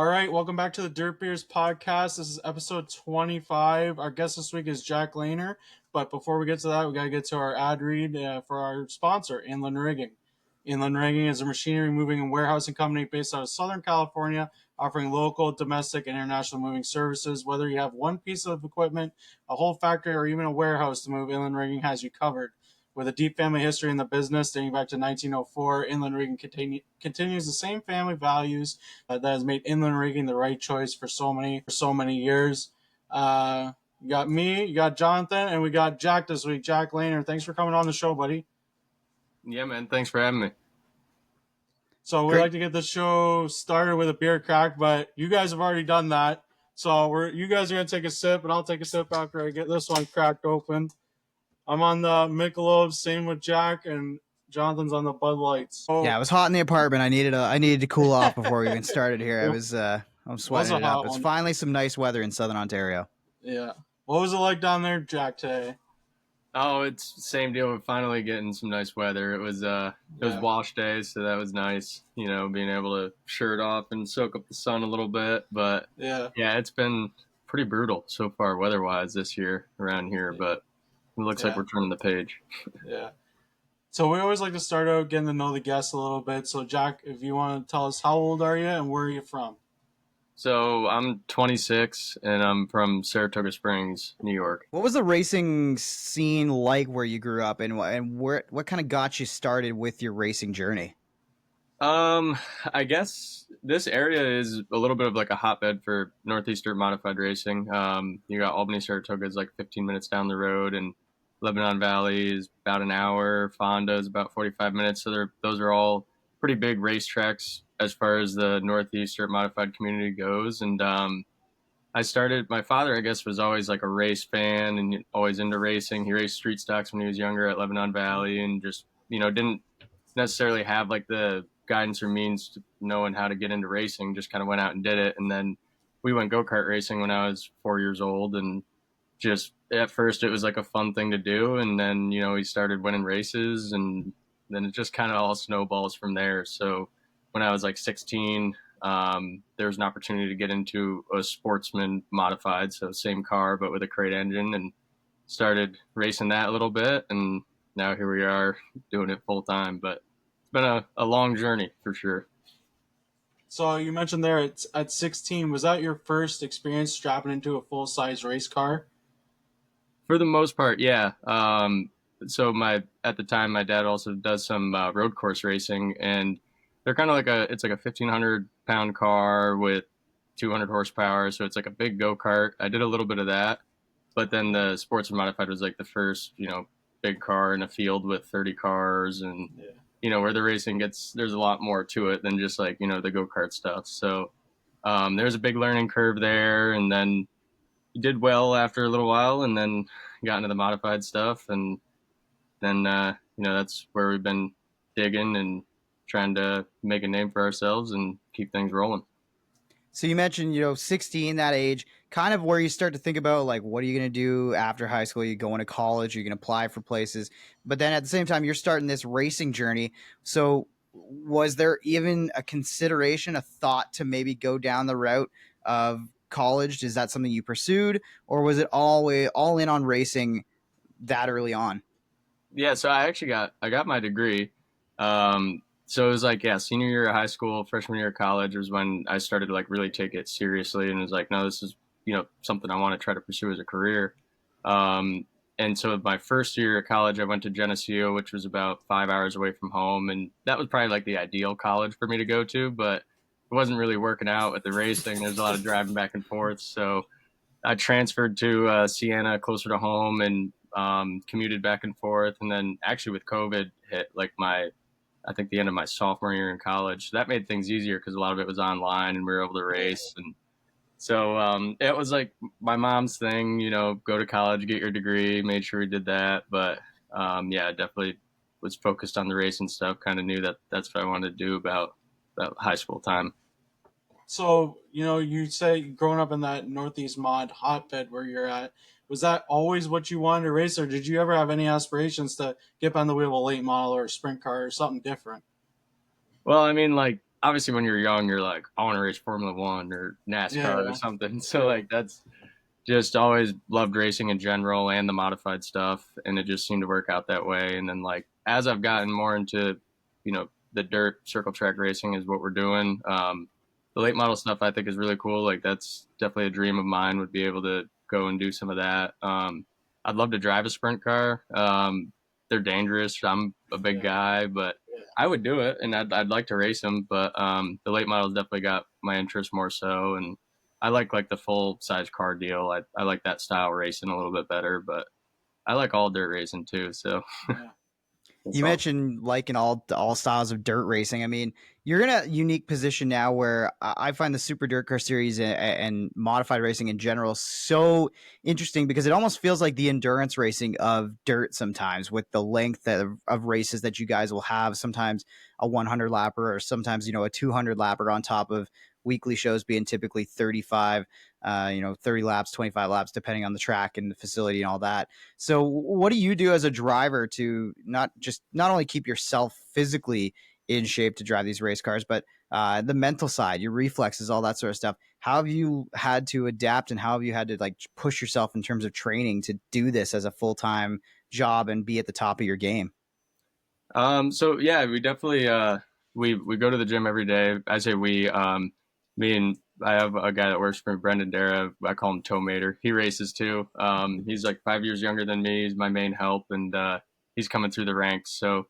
All right, welcome back to the Dirt Beers podcast. This is episode 25. Our guest this week is Jack Lahner. But before we get to that, we got to get to our ad read for our sponsor, Inland Rigging. Inland Rigging is a machinery moving and warehousing company based out of Southern California, offering local, domestic, and international moving services. Whether you have one piece of equipment, a whole factory, or even a warehouse to move, Inland Rigging has you covered. With a deep family history in the business dating back to 1904, Inland Rigging continues the same family values that has made inland rigging the right choice for so many years. You got me, you got Jonathan, and we got Jack this week. Jack Lahner, thanks for coming on the show, buddy. Yeah, man. Thanks for having me. So we like to get the show started with a beer crack, but you guys have already done that. So you guys are gonna take a sip, and I'll take a sip after I get this one cracked open. I'm on the Michelob, same with Jack, and Jonathan's on the Bud Lights. Yeah, it was hot in the apartment. I needed to cool off before we even started here. I'm sweating it up. It's finally some nice weather in Southern Ontario. Yeah. What was it like down there, Jack, today? Oh, it's the same deal. We're finally getting some nice weather. It was wash day, so that was nice. You know, being able to shirt off and soak up the sun a little bit. But yeah, it's been pretty brutal so far weather-wise this year around here. But it looks like we're turning the page. Yeah. So we always like to start out getting to know the guests a little bit. So Jack, if you want to tell us, how old are you and where are you from? So I'm 26 and I'm from Saratoga Springs, New York. What was the racing scene like where you grew up, and what kind of got you started with your racing journey? I guess this area is a little bit of like a hotbed for Northeast Dirt Modified racing. You got Albany, Saratoga is like 15 minutes down the road, and Lebanon Valley is about an hour. Fonda is about 45 minutes. So those are all pretty big racetracks as far as the Northeast Dirt Modified community goes. And my father, I guess, was always like a race fan and always into racing. He raced street stocks when he was younger at Lebanon Valley, and just, didn't necessarily have like the guidance or means to knowing how to get into racing, just kind of went out and did it. And then we went go-kart racing when I was 4 years old, and just at first it was like a fun thing to do. And then, he started winning races, and then it just kind of all snowballs from there. So when I was like 16, there was an opportunity to get into a Sportsman modified, so same car but with a crate engine, and started racing that a little bit, and now here we are doing it full time. But it's been a long journey for sure. So you mentioned there at 16, was that your first experience strapping into a full-size race car? For the most part, yeah. So at the time, my dad also does some road course racing, and they're kind of like it's like a 1,500-pound car with 200 horsepower. So it's like a big go-kart. I did a little bit of that, but then the Sportsman Modified was like the first, big car in a field with 30 cars, and where the racing there's a lot more to it than just like, the go-kart stuff. So there's a big learning curve there, and then did well after a little while, and then got into the modified stuff, and then that's where we've been digging and trying to make a name for ourselves and keep things rolling. So you mentioned 16, that age, kind of where you start to think about like, what are you going to do after high school? You go into college, you're going to apply for places, but then at the same time you're starting this racing journey. So was there even a consideration, a thought to maybe go down the route of college? Is that something you pursued, or was it all in on racing that early on? Yeah, so I got my degree. So it was like, senior year of high school, freshman year of college was when I started to like really take it seriously, and was like, no, this is something I want to try to pursue as a career. And so my first year of college, I went to Geneseo, which was about 5 hours away from home, and that was probably like the ideal college for me to go to, but it wasn't really working out with the racing. There's a lot of driving back and forth. So I transferred to Siena, closer to home, and commuted back and forth. And then actually with COVID hit like I think the end of my sophomore year in college, that made things easier because a lot of it was online and we were able to race. And so it was like my mom's thing, go to college, get your degree, made sure we did that. But I definitely was focused on the racing stuff, kind of knew that that's what I wanted to do about high school time. So, you say growing up in that Northeast mod hotbed where you're at, was that always what you wanted to race, or did you ever have any aspirations to get on the wheel of a late model or a sprint car or something different? Well, I mean, like obviously when you're young, you're like, I want to race Formula One or NASCAR or Yeah. something. So Yeah. like that's just always loved racing in general and the modified stuff, and it just seemed to work out that way. And then like as I've gotten more into, the dirt circle track racing is what we're doing. The late model stuff I think is really cool. Like that's definitely a dream of mine, would be able to go and do some of that. I'd love to drive a sprint car. They're dangerous. I'm a big Yeah. guy, but Yeah. I would do it, and I'd like to race them. But the late models definitely got my interest more so, and I like the full size car deal. I like that style racing a little bit better, but I like all dirt racing too. So Yeah. it's You all mentioned liking all styles of dirt racing. I mean, you're in a unique position now where I find the Super Dirt Car Series and modified racing in general so interesting because it almost feels like the endurance racing of dirt sometimes, with the length of races that you guys will have. Sometimes a 100 lapper, or sometimes a 200 lapper on top of weekly shows being typically 35, 30 laps, 25 laps, depending on the track and the facility and all that. So what do you do as a driver to not only keep yourself physically in shape to drive these race cars, but the mental side, your reflexes, all that sort of stuff? How have you had to adapt, and how have you had to like push yourself in terms of training to do this as a full-time job and be at the top of your game? So yeah, we definitely we go to the gym every day. I say we me and I have a guy that works for me, Brendan Dara. I call him Toe Mater. He races too. He's like 5 years younger than me. He's my main help, and he's coming through the ranks. So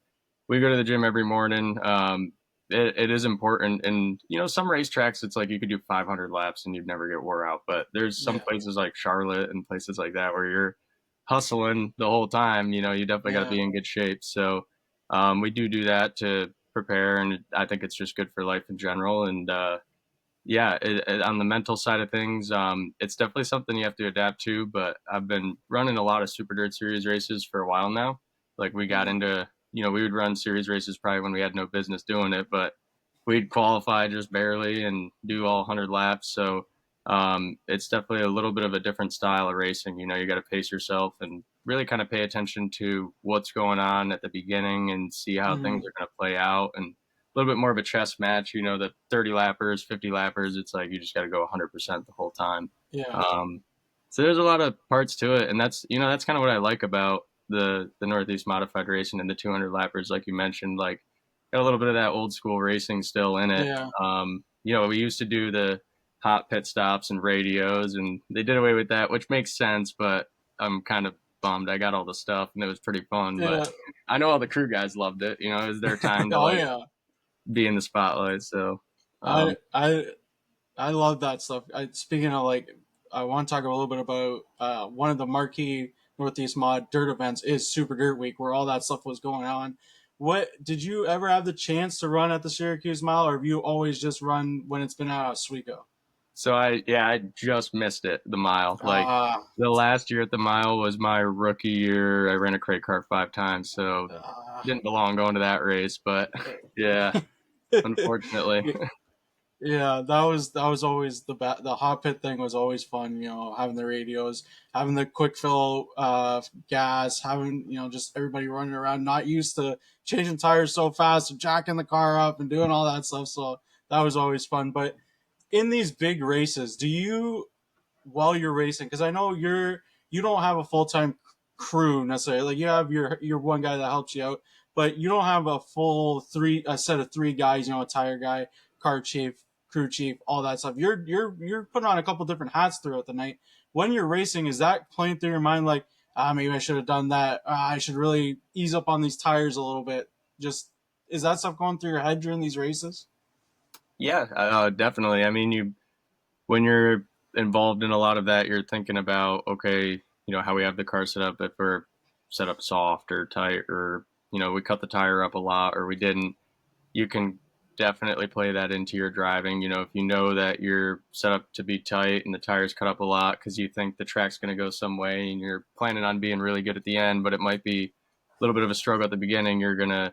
we go to the gym every morning. It is important, and some racetracks it's like you could do 500 laps and you'd never get wore out. But there's some Yeah. places like Charlotte and places like that where you're hustling the whole time. You definitely got to Yeah. be in good shape. So we do that to prepare, and I think it's just good for life in general. And yeah, on the mental side of things, it's definitely something you have to adapt to. But I've been running a lot of Super Dirt Series races for a while now. Like we got Mhm. into, we would run series races probably when we had no business doing it, but we'd qualify just barely and do all 100 laps. So it's definitely a little bit of a different style of racing. You got to pace yourself and really kind of pay attention to what's going on at the beginning and see how things Mhm. are going to play out. And a little bit more of a chess match, the 30 lappers, 50 lappers, it's like you just got to go 100% the whole time. Yeah. Um, so there's a lot of parts to it. And that's kind of what I like about the Northeast modified racing and the 200 lappers, like you mentioned, like got a little bit of that old school racing still in it. Yeah. We used to do the hot pit stops and radios, and they did away with that, which makes sense, but I'm kind of bummed. I got all the stuff and it was pretty fun, but Yeah. I know all the crew guys loved it. It was their time to Oh like yeah. be in the spotlight. So, I um, I I love that stuff. Speaking of like, I want to talk a little bit about one of the marquee Northeast Mod dirt events is Super Dirt Week, where all that stuff was going on. What did you ever have the chance to run at the Syracuse Mile, or have you always just run when it's been at Oswego? so I just missed it, the mile. Like Ah, the last year at the mile was my rookie year. I ran a crate car 5 times, so uh, didn't belong going to that race, but yeah, unfortunately. Yeah, that was always the hot pit thing was always fun. Having the radios, having the quick fill gas, having just everybody running around, not used to changing tires so fast, and jacking the car up and doing all that stuff. So that was always fun. But in these big races, do you while you're racing? Because I know you don't have a full time crew necessarily. Like you have your one guy that helps you out, but you don't have a set of three guys. A tire guy, car chief, crew chief, all that stuff. You're putting on a couple different hats throughout the night. When you're racing, is that playing through your mind like, maybe I should have done that. I should really ease up on these tires a little bit. Just is that stuff going through your head during these races? Yeah, definitely. I mean, when you're involved in a lot of that, you're thinking about, okay, how we have the car set up, if we're set up soft or tight, or we cut the tire up a lot or we didn't. You can definitely play that into your driving. If you know that you're set up to be tight and the tires cut up a lot because you think the track's going to go some way and you're planning on being really good at the end, but it might be a little bit of a struggle at the beginning, you're going to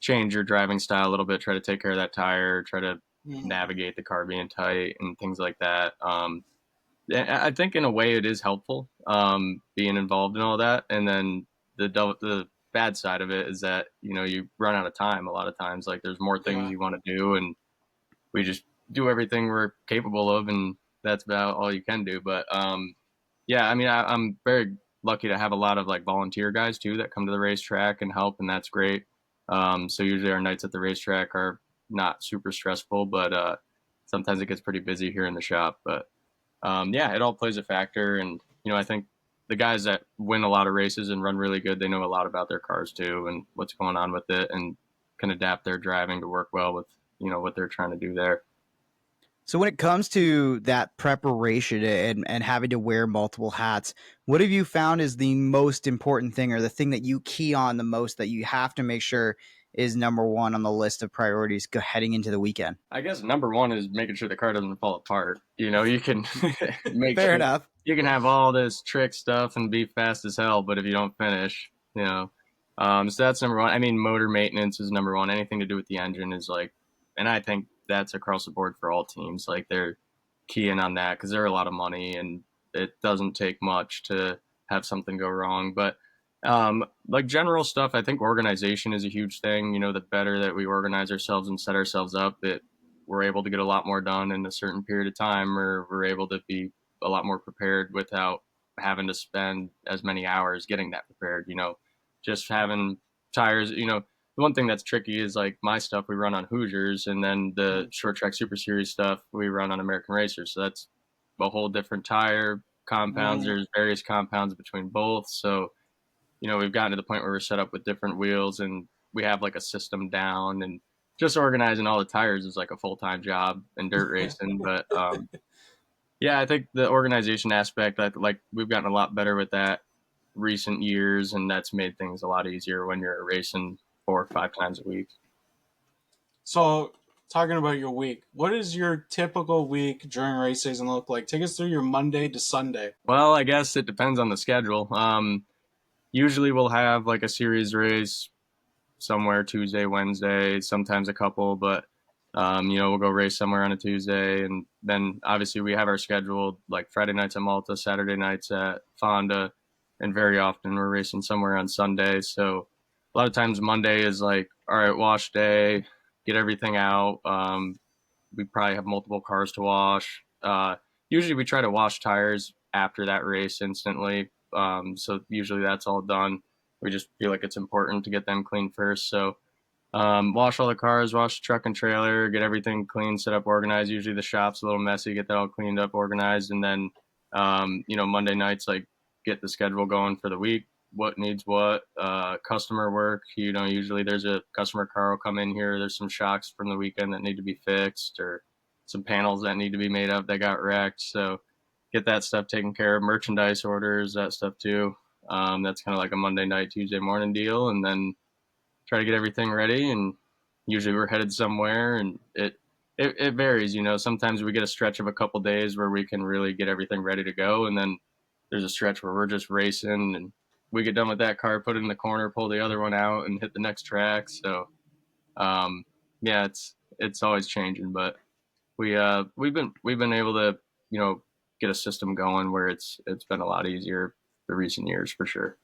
change your driving style a little bit, try to take care of that tire, try to Mm-hmm. navigate the car being tight and things like that. I think in a way it is helpful, being involved in all that. And then the bad side of it is that you run out of time a lot of times. Like there's more things Yeah. you want to do, and we just do everything we're capable of, and that's about all you can do. But yeah, I mean, I'm very lucky to have a lot of like volunteer guys too that come to the racetrack and help, and that's great. So usually our nights at the racetrack are not super stressful, but sometimes it gets pretty busy here in the shop. But yeah, it all plays a factor, and I think the guys that win a lot of races and run really good, they know a lot about their cars too and what's going on with it, and can adapt their driving to work well with what they're trying to do there. So when it comes to that preparation and having to wear multiple hats, what have you found is the most important thing, or the thing that you key on the most, that you have to make sure is number one on the list of priorities heading into the weekend? I guess number one is making sure the car doesn't fall apart. You can make Fair sure enough. you can have all this trick stuff and be fast as hell, but if you don't finish, so that's number one. I mean, motor maintenance is number one. Anything to do with the engine is like, and I think that's across the board for all teams. Like they're keying on that because they're a lot of money and it doesn't take much to have something go wrong. But like general stuff, I think organization is a huge thing. The better that we organize ourselves and set ourselves up, we're able to get a lot more done in a certain period of time, or we're able to be a lot more prepared without having to spend as many hours getting that prepared. Just having tires. The one thing that's tricky is like my stuff we run on Hoosiers, and then the short track Super Series stuff we run on American Racers. So that's a whole different tire compounds. There's various compounds between both. So we've gotten to the point where we're set up with different wheels and we have like a system down, and just organizing all the tires is like a full-time job in dirt racing. But yeah, I think the organization aspect, like we've gotten a lot better with that recent years, and that's made things a lot easier when you're racing 4 or 5 times a week. So, talking about your week, what does your typical week during race season look like? Take us through your Monday to Sunday. Well, I guess it depends on the schedule. Usually we'll have like a series race somewhere Tuesday, Wednesday, sometimes a couple, but we'll go race somewhere on a Tuesday, and then obviously we have our scheduled like Friday nights at Malta, Saturday nights at Fonda, and very often we're racing somewhere on Sunday. So a lot of times Monday is like, all right, wash day, get everything out. We probably have multiple cars to wash. Usually we try to wash tires after that race instantly. So usually that's all done. We just feel like it's important to get them clean first. So wash all the cars, wash the truck and trailer, get everything clean, set up, organized. Usually the shop's a little messy, get that all cleaned up, organized. And then, Monday nights, like get the schedule going for the week, what needs what, customer work. Usually there's a customer car will come in here. There's some shocks from the weekend that need to be fixed, or some panels that need to be made up that got wrecked. So get that stuff taken care of, merchandise orders, that stuff too. That's kind of like a Monday night, Tuesday morning deal. And then try to get everything ready, and usually we're headed somewhere, and it varies. Sometimes we get a stretch of a couple days where we can really get everything ready to go, and then there's a stretch where we're just racing, and we get done with that car, put it in the corner, pull the other one out, and hit the next track. So yeah, it's always changing, but we've been able to get a system going where it's been a lot easier the recent years for sure.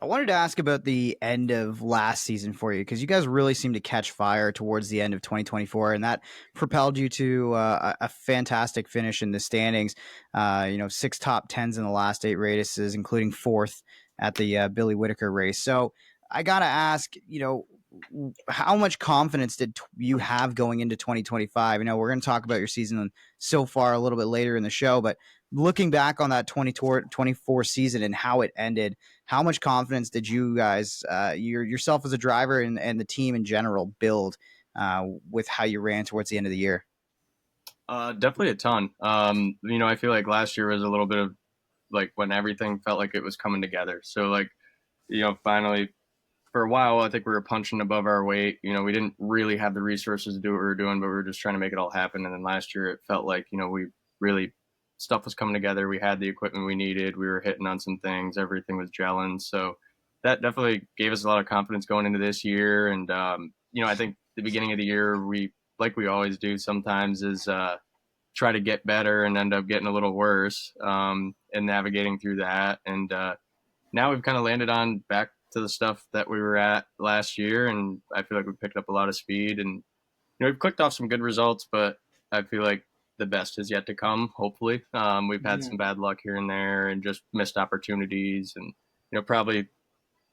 I wanted to ask about the end of last season for you, because you guys really seemed to catch fire towards the end of 2024, and that propelled you to a fantastic finish in the standings. 6 top 10s in the last 8 races, including 4th at the Billy Whitaker race. So I got to ask, how much confidence did you have going into 2025? We're going to talk about your season so far a little bit later in the show, but looking back on that 2024 season and how it ended, how much confidence did you guys, yourself as a driver and the team in general, build with how you ran towards the end of the year? Definitely a ton. I feel like last year was a little bit of like when everything felt like it was coming together. So like, finally for a while, I think we were punching above our weight. We didn't really have the resources to do what we were doing, but we were just trying to make it all happen. And then last year it felt like, we really, stuff was coming together. We had the equipment we needed. We were hitting on some things. Everything was gelling. So that definitely gave us a lot of confidence going into this year. And, I think the beginning of the year, like we always do sometimes, is try to get better and end up getting a little worse, and navigating through that. And now we've kind of landed on back to the stuff that we were at last year. And I feel like we picked up a lot of speed, and we've clicked off some good results, but I feel like the best is yet to come. Hopefully, we've had Mhm. some bad luck here and there, and just missed opportunities, and probably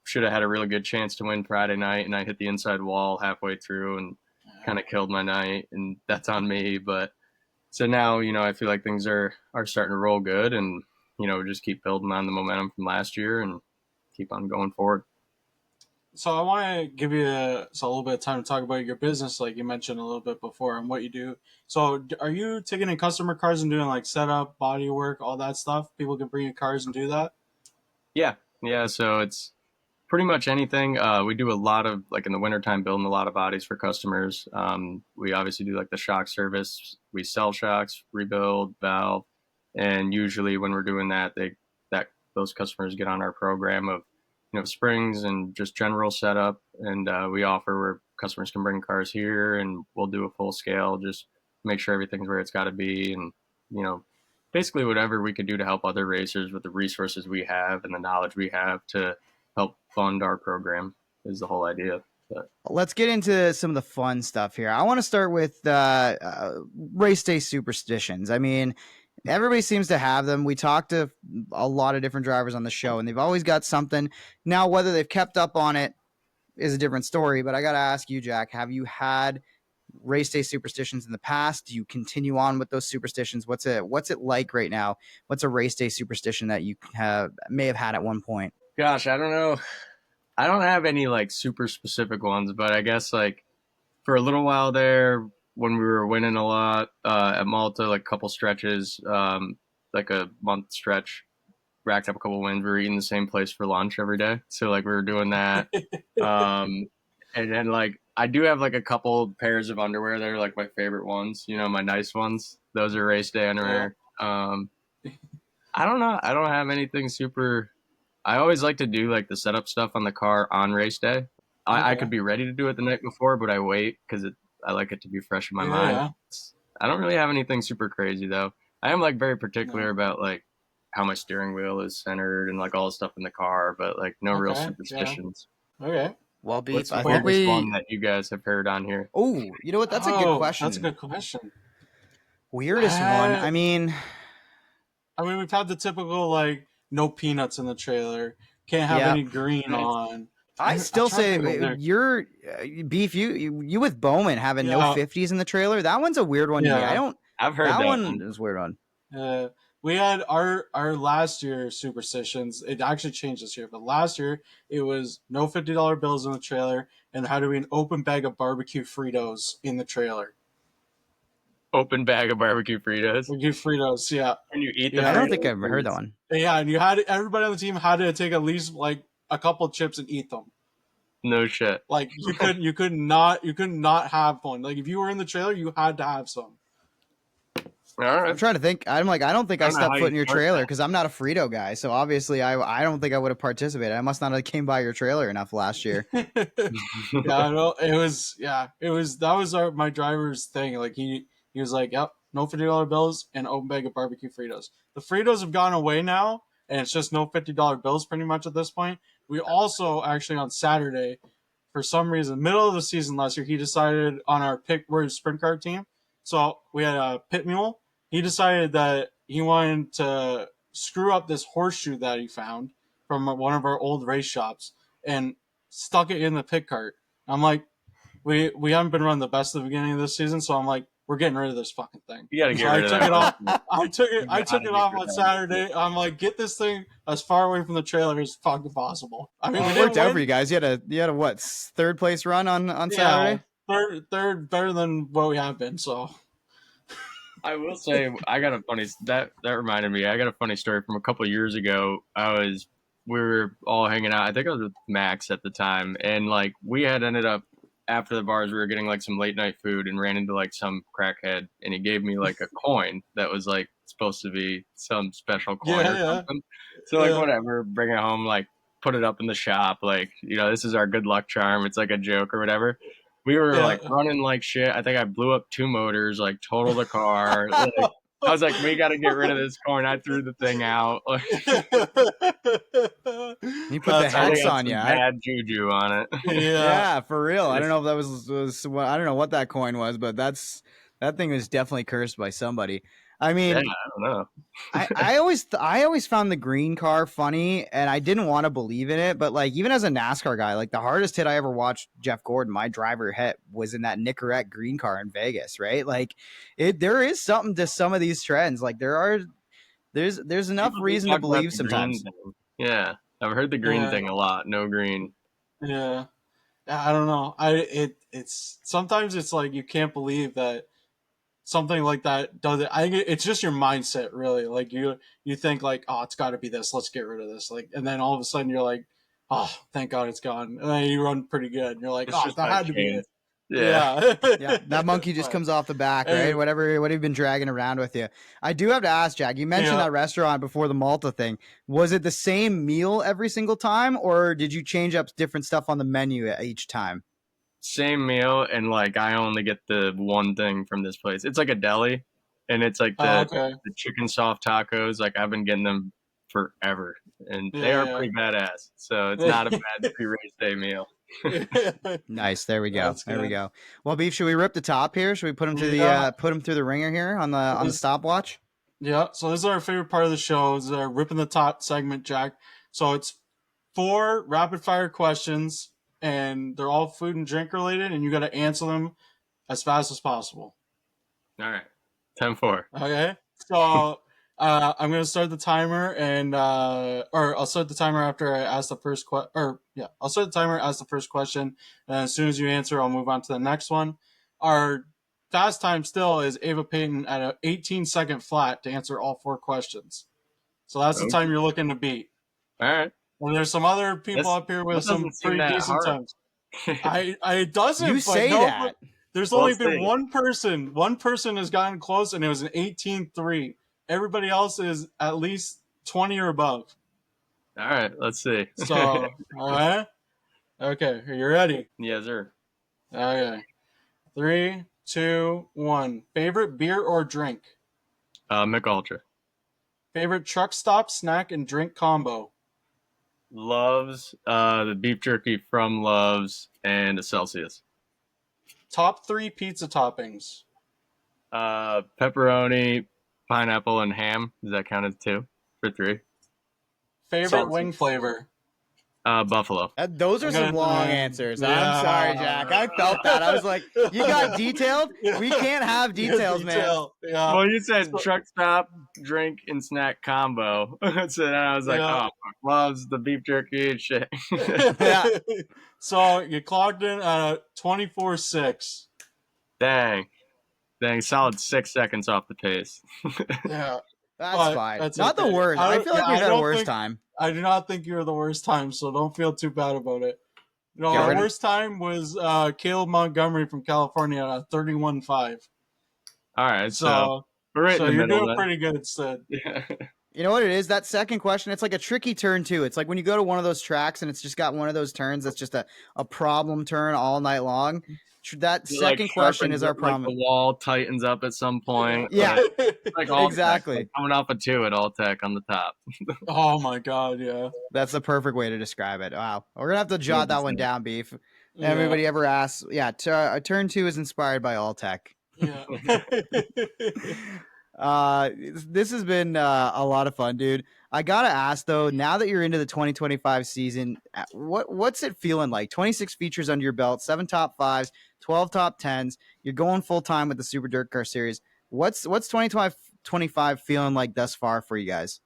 should have had a really good chance to win Friday night, and I hit the inside wall halfway through and kind of killed my night, and that's on me. But so now, I feel like things are starting to roll good, and just keep building on the momentum from last year and keep on going forward. So I want to give you a little bit of time to talk about your business, like you mentioned a little bit before, and what you do. So, are you taking in customer cars and doing like setup, body work, all that stuff? People can bring you cars and do that. Yeah, yeah. So it's pretty much anything. We do a lot of, like, in the wintertime, building a lot of bodies for customers. We obviously do like the shock service. We sell shocks, rebuild, valve, and usually when we're doing that, those customers get on our program of springs and just general setup. And we offer where customers can bring cars here, and we'll do a full scale, just make sure everything's where it's got to be, and you know basically whatever we could do to help other racers with the resources we have and the knowledge we have to help fund our program is the whole idea. But Let's get into some of the fun stuff here. I want to start with race day superstitions. I mean, everybody seems to have them. We talked to a lot of different drivers on the show, and they've always got something. Now, whether they've kept up on it is a different story, but I got to ask you, Jack, have you had race day superstitions in the past? Do you continue on with those superstitions? What's it like right now? What's a race day superstition that you may have had at one point? gosh, I don't know. I don't have any like super specific ones, but I guess like for a little while there when we were winning a lot at Malta, like a couple stretches, like a month stretch, racked up a couple wins. We were eating the same place for lunch every day, so like we were doing that. Um, and then like I do have like a couple pairs of underwear that are like my favorite ones. My nice ones. Those are race day Yeah. underwear. I don't know. I don't have anything super. I always like to do like the setup stuff on the car on race day. I Okay. could be ready to do it the night before, but I wait because I like it to be fresh in my Yeah. mind. Yeah. I don't really have anything super crazy though. I am like very particular No. about like how my steering wheel is centered and like all the stuff in the car, but like no real Okay. Yeah. superstitions. Okay. Well, What's Beef, the I think weirdest one we. that you guys have heard on here? Oh, you know what? That's a good Oh, that's a question. good question. Weirdest one. Uh, I mean, I mean, we've had the typical like no peanuts in the trailer, can't have yeah. any green Nice. on. I I'm still trying to say think of there. you're Beef. You with Bowman having no Yeah. 50s in the trailer. That one's a weird one to me. I Yeah. don't. I've heard That that one one. is a weird one. We had our last year superstitions. It actually changed this year, but last year it was no $50 bills in the trailer, and how do we an open bag of barbecue Fritos in the trailer? Open bag of barbecue Fritos. We do Fritos, yeah, Can you eat the I yeah, don't think Fritos? I've ever heard that one. yeah. And you had everybody on the team had to take at least like a couple chips and eat them. No shit. Like you could not have one. Like if you were in the trailer, you had to have some. All I'm right. trying to think. I'm like, I don't think I I don't know stepped how foot you in your start trailer that. because I'm not a Frito guy. So obviously, I don't think I would have participated. I must not have came by your trailer enough last year. Yeah, no, it was that was my driver's thing. Like he was like, "Yep, no $50 bills and open bag of barbecue Fritos." The Fritos have gone away now, and it's just no $50 bills pretty much at this point. We also actually on Saturday, for some reason, middle of the season last year, he decided on our we're a sprint car team, so we had a pit mule. He decided that he wanted to screw up this horseshoe that he found from one of our old race shops and stuck it in the pit cart. I'm like, we haven't been running the best at the beginning of this season, so I'm like, we're getting rid of this fucking thing. You got to get So I rid of took that it off. one. I You took gotta it get off rid on of that. Saturday. I'm like, get this thing as far away from the trailer as fucking possible. I mean, Well, we it worked didn't out for win. you guys. You had a what, third place run on Yeah, Saturday? third better than what we have been. So I will say I got a funny that reminded me. I got a funny story from a couple years ago. We were all hanging out. I think I was with Max at the time, and like we had ended up after the bars. We were getting like some late night food and ran into like some crackhead, and he gave me like a coin that was like supposed to be some special coin yeah, or yeah, something. So like yeah, whatever, bring it home, like put it up in the shop, like this is our good luck charm. It's like a joke or whatever. We were like yeah. running like shit. I think I blew up two motors, like totaled the car. Like, I was like, we got to get rid of this corn. I threw the thing out. He put the That's I think hex that's on some you. bad juju on it. Yeah. Yeah, for real. I don't know if that was I don't know what that coin was, but that thing was definitely cursed by somebody. I Yeah, mean, I don't know. I always found the green car funny, and I didn't want to believe in it. But like even as a NASCAR guy, like the hardest hit I ever watched Jeff Gordon, my driver hit, was in that Nicorette green car in Vegas, right? Like there is something to some of these trends. Like there's enough People do reason to talk about believe the green sometimes. thing. Yeah, I've heard the green Yeah. thing a lot. No green. Yeah. I don't know. It's sometimes it's like you can't believe that something like that does it. I think it's just your mindset, really. Like you think like, oh, it's got to be this. Let's get rid of this. Like, and then all of a sudden you're like, oh, thank God it's gone. And then you run pretty good. And you're like, It's oh, just that by had to be it. chance. Yeah. Yeah. Yeah, that monkey just But, comes off the back, right? anyway, What have you been dragging around with you? I do have to ask, Jack. You mentioned yeah. that restaurant before the Malta thing. Was it the same meal every single time, or did you change up different stuff on the menu each time? Same meal, and like I only get the one thing from this place. It's like a deli, and it's like Oh, the okay. the chicken soft tacos. Like I've been getting them forever, and they are Yeah. pretty badass. So it's not a bad pre-race day meal. Yeah. Nice. There we go. That's There we good. go. Well, beef, should we rip the top here? Should we put him through Yeah. the put him through the ringer here on the This, stopwatch? yeah. So this is our favorite part of the show. Is our ripping the top segment, Jack. So it's 4 rapid fire questions, and they're all food and drink related, and you got to answer them as fast as possible. All right, 10-4. Okay. So I'm gonna start the timer, and or I'll start the timer after I ask the first question. Or yeah, I'll start the timer, ask the first question, and as soon as you answer, I'll move on to the next one. Our fast time still is Ava Payton at an 18-second flat to answer all 4 questions. So that's the Okay. time you're looking to beat. All right. And there's some other people That's up here that with some doesn't seem pretty that decent hard. times. I it doesn't, You but say no, that. there's We'll only been see. one person. One person has gotten close, and it was an 18-3. Everybody else is at least 20 or above. All right, let's see. So, all right, okay, are you ready? Yes, sir. Okay, 3, 2, 1. Favorite beer or drink? Mick Ultra Favorite truck stop snack and drink combo? loves the beef jerky from Loves and a Celsius. Top 3 pizza toppings? Pepperoni, pineapple, and ham. Does that count as 2 for 3? Favorite Salsa. wing flavor? Buffalo. Those are some long answers. I'm sorry, Jack. I felt that. I was like, you got detailed? We can't have details, man. Yeah. Well, you said truck stop, drink, and snack combo. So then I was like, Yeah. oh, fuck, Loves the beef jerky and shit. Yeah. So you clocked in at 24-6. Dang, solid 6 seconds off the pace. Yeah. That's But fine. that's Not okay. the worst. I feel like we've had a worse think, time. I do not think you're the worst time, so don't feel too bad about it. No, Yeah, our we're gonna- worst time was Caleb Montgomery from California at 31-5. All right, so we're right so in the you're middle. doing Then. pretty good instead. Yeah. You know what it is? That second question, it's like a tricky turn too. It's like when you go to one of those tracks and it's just got one of those turns that's just a problem turn all night long. That It, second question is our problem. Like the wall tightens up at some point. Yeah, like all exactly. like coming off a 2 at all tech on the top. Oh my god, yeah. That's the perfect way to describe it. Wow. We're going to have to jot that one down, Beef. Yeah. Everybody ever asks, yeah, turn 2 is inspired by Alltech. Yeah. This has been a lot of fun, dude. I gotta ask though, now that you're into the 2025 season, what's it feeling like? 26 features under your belt, 7 top 5s, 12 top 10s. You're going full time with the Super Dirt Car Series. What's 2025 feeling like thus far for you guys?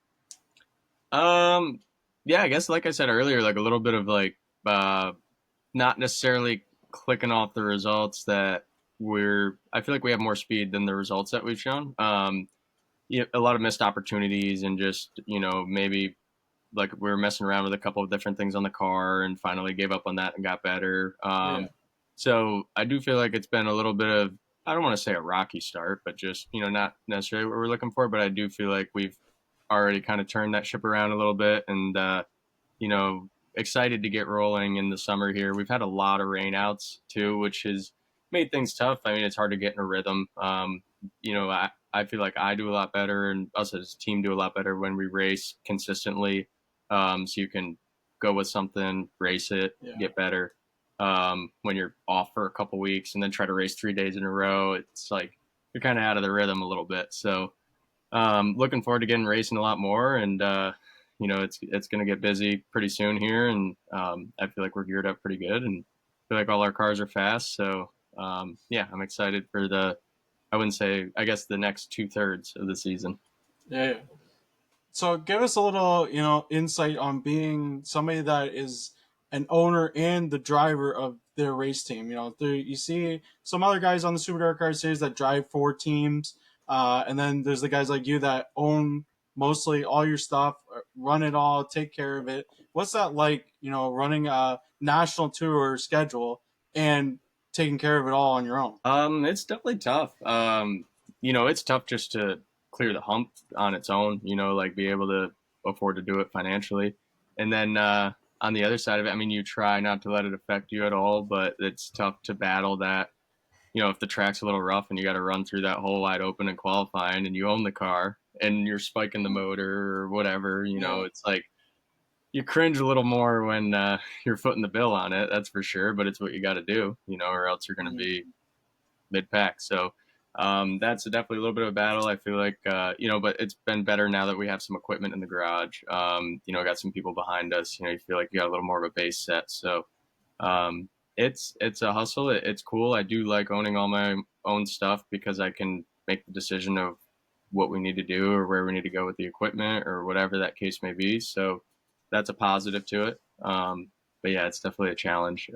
Yeah, I guess like I said earlier, like a little bit of like not necessarily clicking off the results that I feel like we have more speed than the results that we've shown. Yeah, a lot of missed opportunities and just, maybe like we were messing around with a couple of different things on the car and finally gave up on that and got better. So I do feel like it's been a little bit of, I don't want to say a rocky start, but just, not necessarily what we're looking for, but I do feel like we've already kind of turned that ship around a little bit and, excited to get rolling in the summer here. We've had a lot of rainouts too, which has made things tough. I mean, it's hard to get in a rhythm. I feel like I do a lot better, and us as a team do a lot better when we race consistently. So you can go with something, race it, Yeah. get better. When you're off for a couple weeks and then try to race 3 days in a row, it's like you're kind of out of the rhythm a little bit. So looking forward to getting racing a lot more, and it's going to get busy pretty soon here, and I feel like we're geared up pretty good, and I feel like all our cars are fast. So yeah, I'm excited for I wouldn't say, I guess the next 2/3 of the season. Yeah. So give us a little, insight on being somebody that is an owner and the driver of their race team. You see some other guys on the Super Dark Car Series that drive 4 teams, and then there's the guys like you that own mostly all your stuff, run it all, take care of it. What's that like? Running a national tour schedule and taking care of it all on your own. It's definitely tough. It's tough just to clear the hump on its own, like be able to afford to do it financially. And then on the other side of it, I mean, you try not to let it affect you at all, but it's tough to battle that. If the track's a little rough and you got to run through that hole wide open and qualifying and you own the car and you're spiking the motor or whatever, Yeah. it's like you cringe a little more when you're footing the bill on it, that's for sure, but it's what you got to do, or else you're going to be mid-pack. So that's definitely a little bit of a battle. I feel like, but it's been better now that we have some equipment in the garage. Got some people behind us. You feel like you got a little more of a base set. So um, it's a hustle. It's cool. I do like owning all my own stuff because I can make the decision of what we need to do or where we need to go with the equipment or whatever that case may be. So that's a positive to it. But yeah, it's definitely a challenge.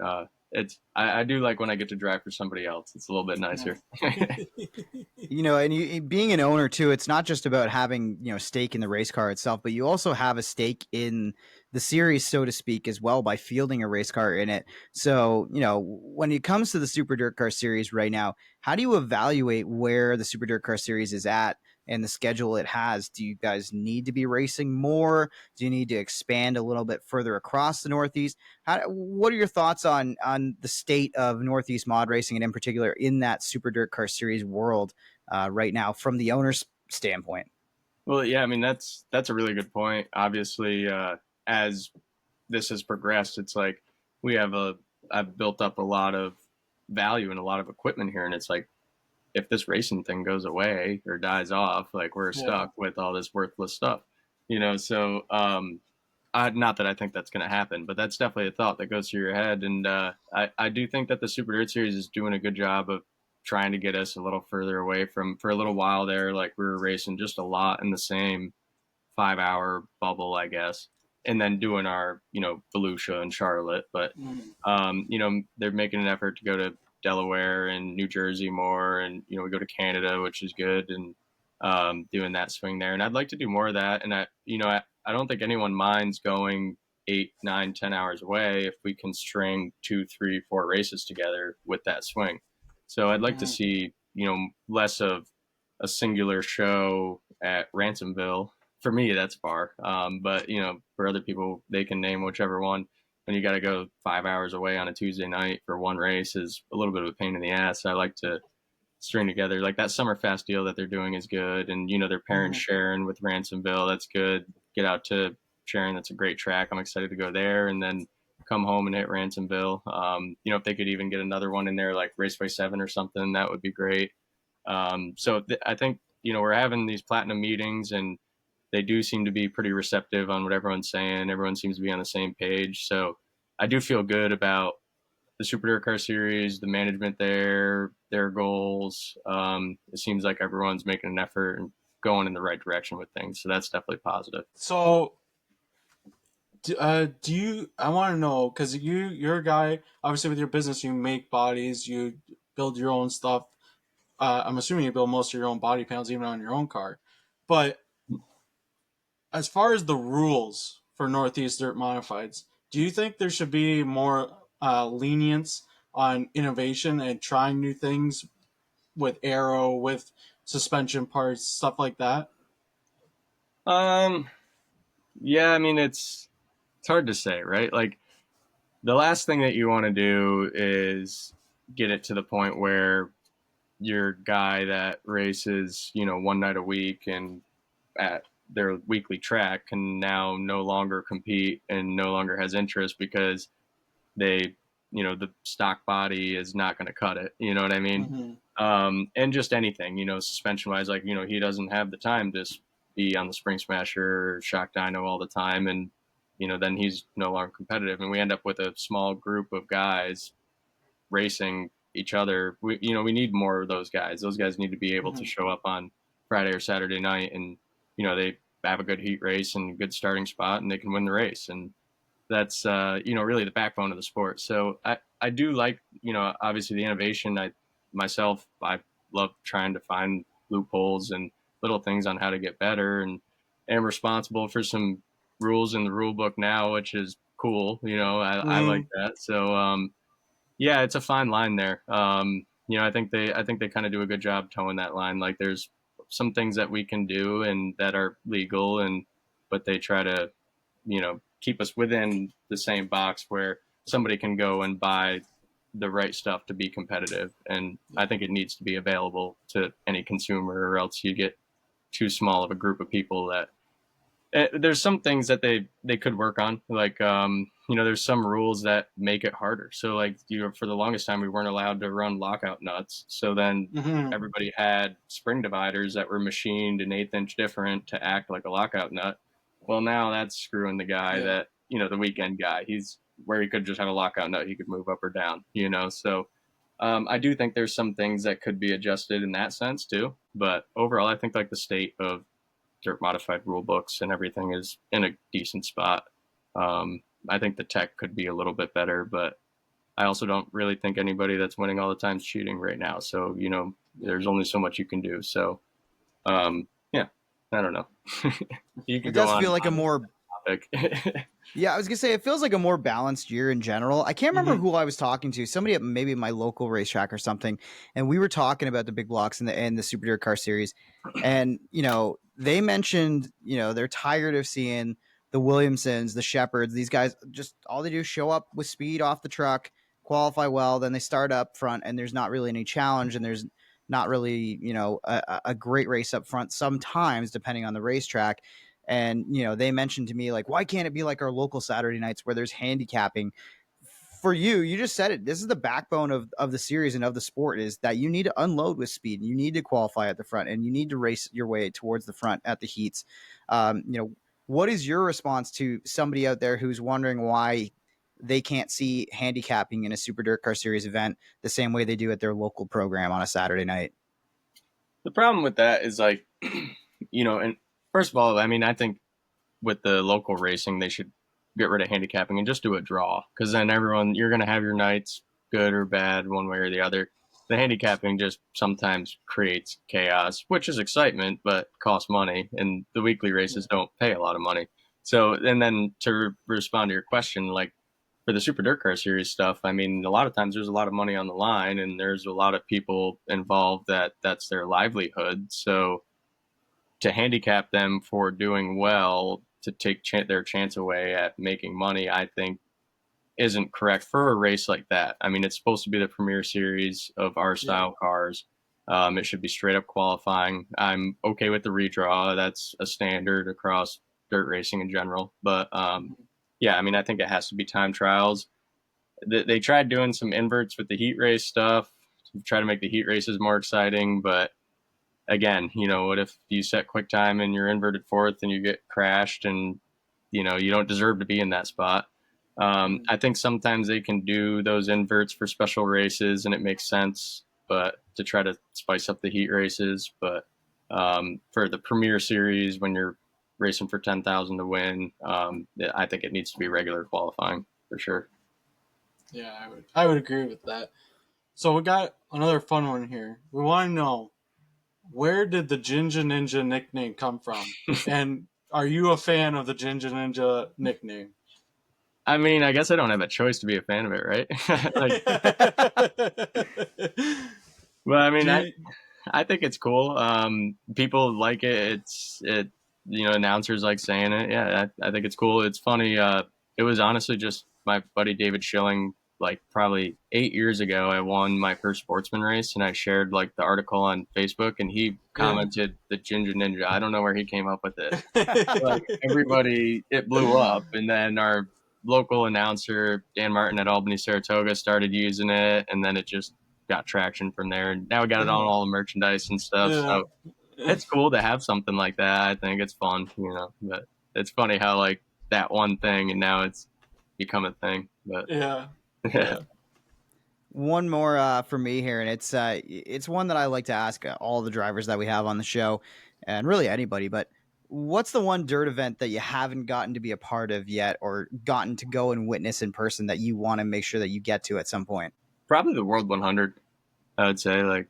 I do like when I get to drive for somebody else. It's a little bit nicer. And being an owner too, it's not just about having stake in the race car itself, but you also have a stake in the series, so to speak, as well by fielding a race car in it. So when it comes to the Super Dirt Car Series right now, how do you evaluate where the Super Dirt Car Series is at and the schedule it has? Do you guys need to be racing more? Do you need to expand a little bit further across the Northeast? What are your thoughts on the state of Northeast mod racing, and in particular in that Super Dirt Car Series world right now from the owner's standpoint? Well, yeah, I mean that's a really good point. Obviously, as this has progressed, it's like I've built up a lot of value and a lot of equipment here, and it's like if this racing thing goes away or dies off, like we're Yeah. stuck with all this worthless stuff, So not that I think that's going to happen, but that's definitely a thought that goes through your head. And I do think that the Super Dirt Series is doing a good job of trying to get us a little further away from, for a little while there, like we were racing just a lot in the same 5 hour bubble, I guess, and then doing our, Volusia and Charlotte. But, they're making an effort to go to Delaware and New Jersey more. And, we go to Canada, which is good. And doing that swing there. And I'd like to do more of that. And I don't think anyone minds going 8, 9, 10 hours away if we can string 2, 3, 4 races together with that swing. So I'd like to see, less of a singular show at Ransomville. For me, that's far. But for other people, they can name whichever one. When you got to go 5 hours away on a Tuesday night for one race is a little bit of a pain in the ass. I like to string together like that Summerfest deal that they're doing is good, and their parents sharing with Ransomville, that's good. Get out to Sharon, that's a great track. I'm excited to go there, and then come home and hit Ransomville. If they could even get another one in there like Raceway 7 or something, that would be great. I think we're having these platinum meetings, and they do seem to be pretty receptive on what everyone's saying. Everyone seems to be on the same page, so I do feel good about the Super Dirt Car Series, the management there, their goals. It seems like everyone's making an effort and going in the right direction with things. So that's definitely positive. So, do you? I want to know because you're a guy. Obviously, with your business, you make bodies, you build your own stuff. I'm assuming you build most of your own body panels, even on your own car. But as far as the rules for Northeast Dirt Modifieds, do you think there should be more lenience on innovation and trying new things with aero, with suspension parts, stuff like that? Um, yeah, I mean it's hard to say, right? Like the last thing that you want to do is get it to the point where your guy that races, one night a week and at their weekly track can now no longer compete and no longer has interest because they, the stock body is not going to cut it. You know what I mean? Mm-hmm. And just anything, suspension wise, like, he doesn't have the time to be on the Spring Smasher or Shock Dyno all the time. And, then he's no longer competitive. And we end up with a small group of guys racing each other. We need more of those guys. Those guys need to be able to show up on Friday or Saturday night and, they have a good heat race and a good starting spot and they can win the race. And that's, really the backbone of the sport. So I do like, obviously the innovation. I love trying to find loopholes and little things on how to get better, and am responsible for some rules in the rule book now, which is cool. I like that. So, yeah, it's a fine line there. I think they kind of do a good job towing that line. Like there's some things that we can do and that are legal, but they try to, keep us within the same box where somebody can go and buy the right stuff to be competitive. And I think it needs to be available to any consumer, or else you get too small of a group of people that there's some things that they could work on, like there's some rules that make it harder. So like for the longest time we weren't allowed to run lockout nuts, so then everybody had spring dividers that were machined an 1/8 inch different to act like a lockout nut. Well, now that's screwing the guy that the weekend guy, he's where he could just have a lockout nut, he could move up or down, so I do think there's some things that could be adjusted in that sense too. But overall I think like the state of dirt modified rule books and everything is in a decent spot. I think the tech could be a little bit better, but I also don't really think anybody that's winning all the time is cheating right now. So, there's only so much you can do. So, yeah, I don't know. You could It go does on feel like a on more topic. Yeah, I was gonna say it feels like a more balanced year in general. I can't remember who I was talking to, somebody at maybe my local racetrack or something, and we were talking about the big blocks and the Super Dirt Car Series, and they mentioned they're tired of seeing the Williamsons, the Shepherds, these guys just all they do is show up with speed off the truck, qualify well, then they start up front, and there's not really any challenge, and there's not really a great race up front sometimes depending on the racetrack. And they mentioned to me like, why can't it be like our local Saturday nights where there's handicapping? For you just said it, this is the backbone of the series and of the sport, is that you need to unload with speed, you need to qualify at the front, and you need to race your way towards the front at the heats. What is your response to somebody out there who's wondering why they can't see handicapping in a Super Dirt Car Series event the same way they do at their local program on a Saturday night? The problem with that is like, and first of all, I mean, I think with the local racing, they should get rid of handicapping and just do a draw, because then you're going to have your nights good or bad one way or the other. The handicapping just sometimes creates chaos, which is excitement, but costs money, and the weekly races don't pay a lot of money. So, and then to respond to your question, like for the Super Dirt Car Series stuff, I mean, a lot of times there's a lot of money on the line, and there's a lot of people involved that's their livelihood. So to handicap them for doing well, to take their chance away at making money, I think isn't correct for a race like that. I mean, it's supposed to be the premier series of our style cars. It should be straight up qualifying. I'm okay with the redraw. That's a standard across dirt racing in general. But yeah, I mean, I think it has to be time trials. They tried doing some inverts with the heat race stuff to try to make the heat races more exciting, but again, what if you set quick time and you're inverted fourth and you get crashed and, you don't deserve to be in that spot. I think sometimes they can do those inverts for special races and it makes sense, but to try to spice up the heat races. But for the Premier Series, when you're racing for 10,000 to win, I think it needs to be regular qualifying for sure. Yeah, I would agree with that. So we got another fun one here. We want to know, where did the Ginger Ninja nickname come from? And are you a fan of the Ginger Ninja nickname? I mean, I guess I don't have a choice to be a fan of it, right? Well, I mean, I think it's cool. People like it. Announcers like saying it. Yeah, I think it's cool. It's funny. It was honestly just my buddy David Schilling like probably 8 years ago, I won my first sportsman race, and I shared like the article on Facebook, and he commented the Ginger Ninja. I don't know where he came up with it. Like everybody, it blew up, and then our local announcer Dan Martin at Albany Saratoga started using it, and then it just got traction from there. And now we got it on all the merchandise and stuff. Yeah. So it's cool to have something like that. I think it's fun, you know. But it's funny how like that one thing, and now it's become a thing. But Yeah. yeah. One more for me here, and it's one that I like to ask all the drivers that we have on the show, and really anybody. But what's the one dirt event that you haven't gotten to be a part of yet, or gotten to go and witness in person that you want to make sure that you get to at some point? Probably the World 100. I would say like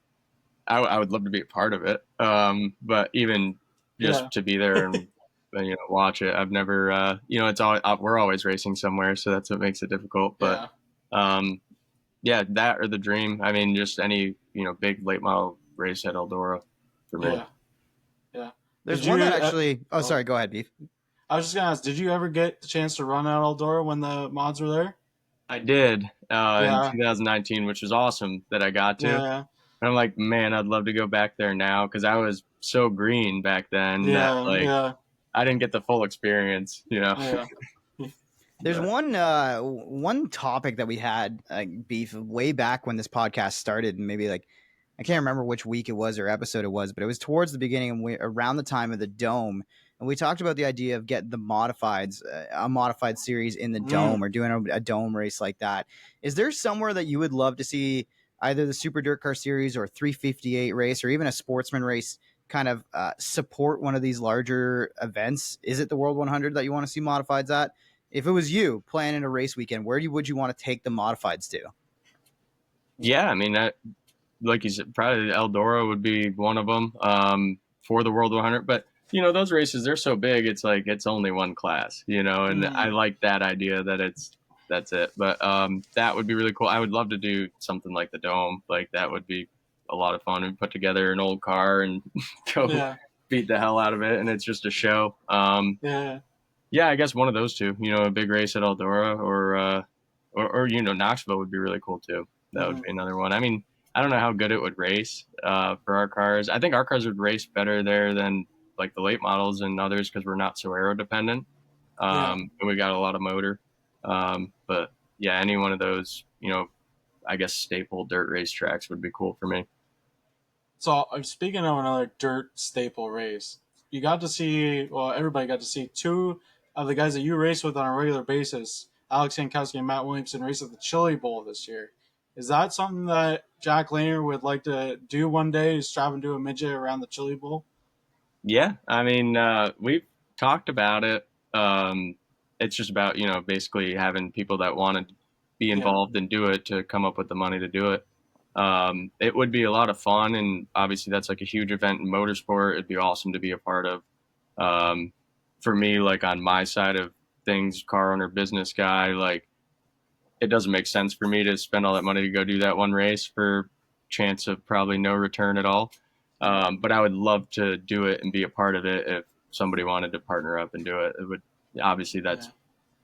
I would love to be a part of it. But even just to be there and you know watch it, I've never you know it's all we're always racing somewhere, so that's what makes it difficult. But yeah, that or the dream. I mean, just any you know big late model race at Eldora for me. Yeah. There's one that actually. Sorry. Go ahead, Beef. I was just gonna ask, did you ever get the chance to run at Eldora when the mods were there? I did in 2019, which was awesome that I got to. Yeah. And I'm like, man, I'd love to go back there now because I was so green back then that like I didn't get the full experience, you know. Yeah. There's one topic that we had Beef way back when this podcast started, and maybe like I can't remember which week it was or episode it was, but it was towards the beginning, around the time of the Dome, and we talked about the idea of getting the modifieds, a modified series in the Dome, or doing a Dome race like that. Is there somewhere that you would love to see either the Super Dirt Car Series or 358 race, or even a sportsman race, kind of support one of these larger events? Is it the World 100 that you want to see modifieds at? If it was you planning a race weekend, where would you want to take the modifieds to? Yeah, I mean, like you said, probably Eldora would be one of them for the World 100. But you know, those races, they're so big. It's like it's only one class, you know. And I like that idea that that's it. But that would be really cool. I would love to do something like the Dome. Like that would be a lot of fun. And put together an old car and go beat the hell out of it, and it's just a show. Yeah, I guess one of those two. You know, a big race at Eldora, or you know, Knoxville would be really cool too. That would be another one. I mean, I don't know how good it would race for our cars. I think our cars would race better there than like the late models and others because we're not so aero dependent, and we got a lot of motor. But yeah, any one of those, you know, I guess staple dirt race tracks would be cool for me. So speaking of another dirt staple race, you got to see, well, everybody got to see two of the guys that you race with on a regular basis, Alex Jankowski and Matt Williamson, race at the Chili Bowl this year. Is that something that Jack Lahner would like to do one day, is strive and do a midget around the Chili Bowl? Yeah, I mean, we've talked about it. It's just about, you know, basically having people that want to be involved and do it to come up with the money to do it. It would be a lot of fun, and obviously that's like a huge event in motorsport. It'd be awesome to be a part of. For me, like on my side of things, car owner, business guy, like it doesn't make sense for me to spend all that money to go do that one race for chance of probably no return at all. But I would love to do it and be a part of it if somebody wanted to partner up and do it. It would obviously that's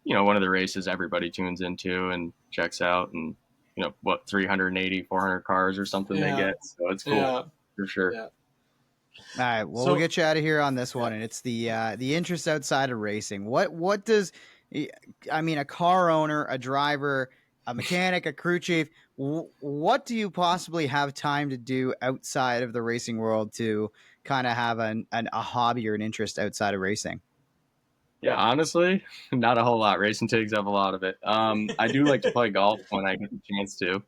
you know one of the races everybody tunes into and checks out, and you know what 380 400 cars or something they get, so it's cool for sure. All right, well, we'll get you out of here on this one, and it's the interest outside of racing. What does, I mean, a car owner, a driver, a mechanic, a crew chief, what do you possibly have time to do outside of the racing world to kind of have a hobby or an interest outside of racing? Yeah, honestly, not a whole lot. Racing takes up a lot of it. I do like to play golf when I get the chance to.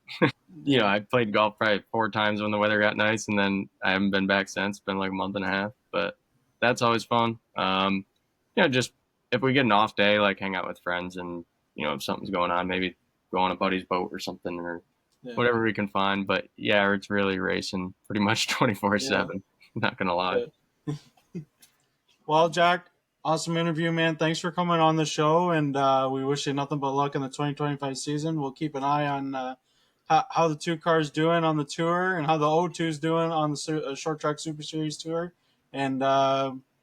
You know, I played golf probably 4 times when the weather got nice, and then I haven't been back since. It's been like a month and a half, but that's always fun. You know, just if we get an off day, like hang out with friends, and you know, if something's going on, maybe go on a buddy's boat or something, or whatever we can find. But yeah, it's really racing pretty much 24/7. Not gonna lie. Well, Jack, awesome interview, man. Thanks for coming on the show, and we wish you nothing but luck in the 2025 season. We'll keep an eye on how the two cars doing on the tour, and how the O2 is doing on the Short Track Super Series tour, and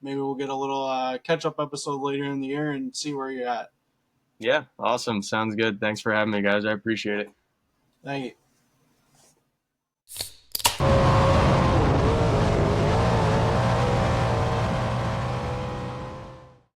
maybe we'll get a little catch-up episode later in the year and see where you're at. Yeah, awesome. Sounds good. Thanks for having me, guys. I appreciate it. Thank you.